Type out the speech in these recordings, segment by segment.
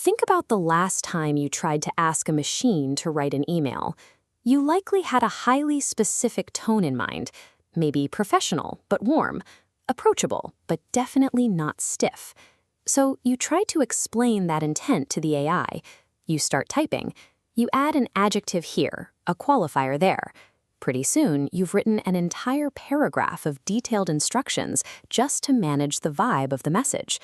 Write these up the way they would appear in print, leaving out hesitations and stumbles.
Think about the last time you tried to ask a machine to write an email. You likely had a highly specific tone in mind, maybe professional but warm, approachable but definitely not stiff. So you try to explain that intent to the AI. You start typing. You add an adjective here, a qualifier there. Pretty soon, you've written an entire paragraph of detailed instructions just to manage the vibe of the message.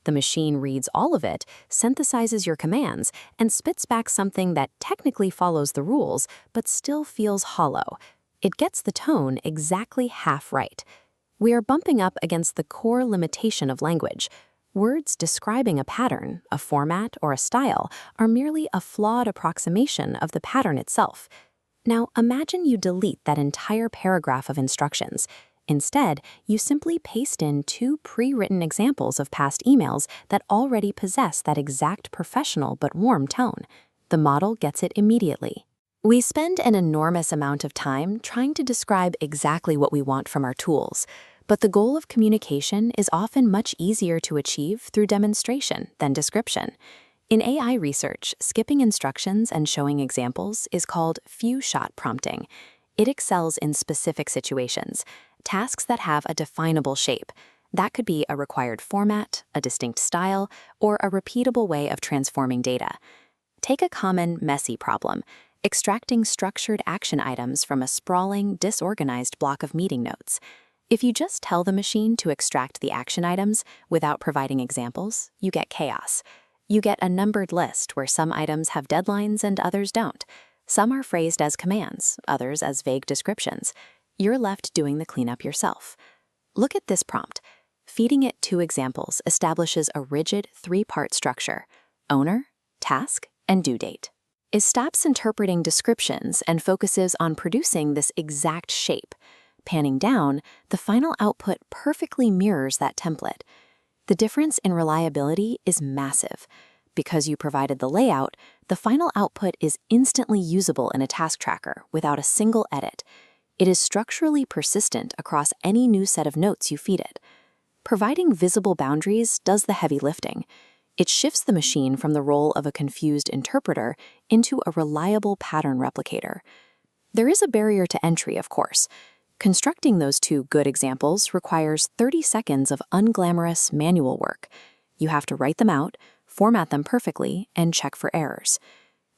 The machine reads all of it, synthesizes your commands, and spits back something that technically follows the rules, but still feels hollow. It gets the tone exactly half right. We are bumping up against the core limitation of language. Words describing a pattern, a format, or a style are merely a flawed approximation of the pattern itself. Now, imagine you delete that entire paragraph of instructions. Instead, you simply paste in 2 pre-written examples of past emails that already possess that exact professional but warm tone. The model gets it immediately. We spend an enormous amount of time trying to describe exactly what we want from our tools, but the goal of communication is often much easier to achieve through demonstration than description. In AI research, skipping instructions and showing examples is called few-shot prompting. It excels in specific situations, tasks that have a definable shape. That could be a required format, a distinct style, or a repeatable way of transforming data. Take a common, messy problem, extracting structured action items from a sprawling, disorganized block of meeting notes. If you just tell the machine to extract the action items without providing examples, you get chaos. You get a numbered list where some items have deadlines and others don't. Some are phrased as commands, others as vague descriptions. You're left doing the cleanup yourself. Look at this prompt. Feeding it 2 examples establishes a rigid 3-part structure: owner, task, and due date. It stops interpreting descriptions and focuses on producing this exact shape. Panning down, the final output perfectly mirrors that template. The difference in reliability is massive. Because you provided the layout, the final output is instantly usable in a task tracker without a single edit. It is structurally persistent across any new set of notes you feed it. Providing visible boundaries does the heavy lifting. It shifts the machine from the role of a confused interpreter into a reliable pattern replicator. There is a barrier to entry, of course. Constructing those 2 good examples requires 30 seconds of unglamorous manual work. You have to write them out, format them perfectly, and check for errors.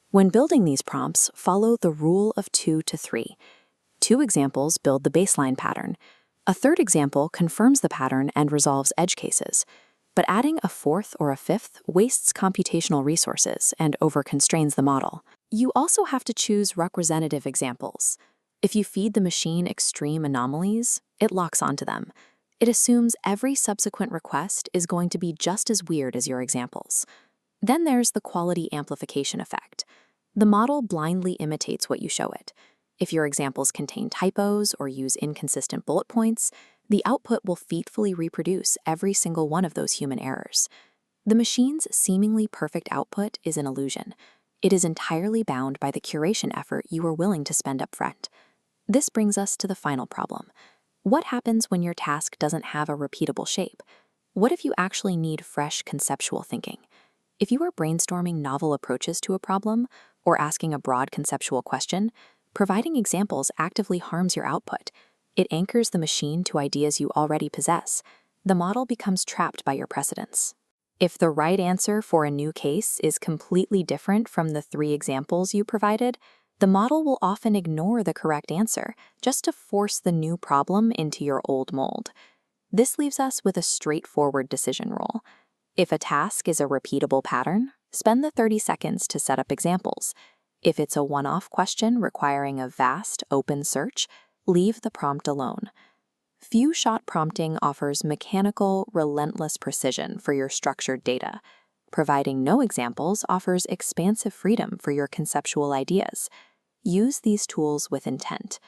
When building these prompts, follow the rule of 2 to 3. 2 examples build the baseline pattern. A 3rd example confirms the pattern and resolves edge cases. But adding a 4th or a 5th wastes computational resources and over-constrains the model. You also have to choose representative examples. If you feed the machine extreme anomalies, it locks onto them. It assumes every subsequent request is going to be just as weird as your examples. Then there's the quality amplification effect. The model blindly imitates what you show it. If your examples contain typos or use inconsistent bullet points, the output will faithfully reproduce every single one of those human errors. The machine's seemingly perfect output is an illusion. It is entirely bound by the curation effort you are willing to spend up front. This brings us to the final problem. What happens when your task doesn't have a repeatable shape? What if you actually need fresh conceptual thinking? If you are brainstorming novel approaches to a problem or asking a broad conceptual question, providing examples actively harms your output. It anchors the machine to ideas you already possess. The model becomes trapped by your precedents. If the right answer for a new case is completely different from the 3 examples you provided, the model will often ignore the correct answer just to force the new problem into your old mold. This leaves us with a straightforward decision rule. If a task is a repeatable pattern, spend the 30 seconds to set up examples. If it's a one-off question requiring a vast, open search, leave the prompt alone. Few-shot prompting offers mechanical, relentless precision for your structured data. Providing no examples offers expansive freedom for your conceptual ideas. Use these tools with intent.